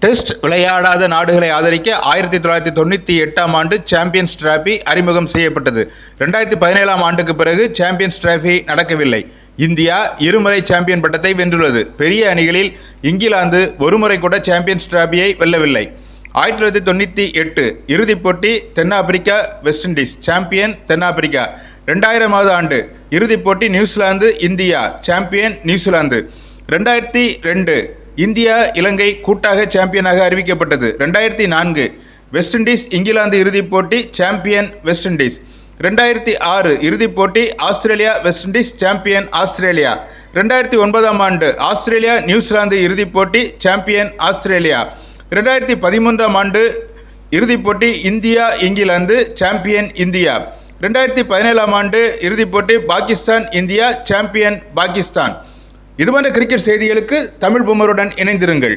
Test விளையாடாத நாடுகளை ஆதரிக்க 1998ஆம் ஆண்டு சாம்பியன்ஸ் டிராபி அறிமுகம் செய்யப்பட்டது. 2017ஆம் ஆண்டுக்கு பிறகு சாம்பியன்ஸ் டிராபி நடக்கவில்லை. இந்தியா இருமுறை சாம்பியன் பட்டத்தை வென்றுள்ளது. பெரிய அணிகளில் இங்கிலாந்து ஒருமுறை கூட சாம்பியன்ஸ் டிராபியை வெல்லவில்லை. 1998 இறுதிப் போட்டி தென்னாப்பிரிக்கா வெஸ்ட் இண்டீஸ் சாம்பியன் தென்னாப்பிரிக்கா. 2000ஆவது ஆண்டு இறுதிப் போட்டி New Zealand India champion New Zealand. 2002 India Ilangai கூட்டாக சாம்பியனாக அறிவிக்கப்பட்டது. 2004 வெஸ்ட் இண்டீஸ் இங்கிலாந்து இறுதிப் போட்டி சாம்பியன் வெஸ்ட் இண்டீஸ். 2006 இறுதிப் போட்டி Australia West Indies champion Australia. 2009ஆம் ஆண்டு ஆஸ்திரேலியா நியூசிலாந்து இறுதிப் போட்டி சாம்பியன் ஆஸ்திரேலியா. 2013ஆம் ஆண்டு இறுதிப் போட்டி இந்தியா இங்கிலாந்து சாம்பியன் இந்தியா. 2017ஆம் ஆண்டு இறுதிப் போட்டி பாகிஸ்தான் இந்தியா சாம்பியன் பாகிஸ்தான். இதுபோன்ற கிரிக்கெட் செய்திகளுக்கு தமிழ் பூமருடன் இணைந்திருங்கள்.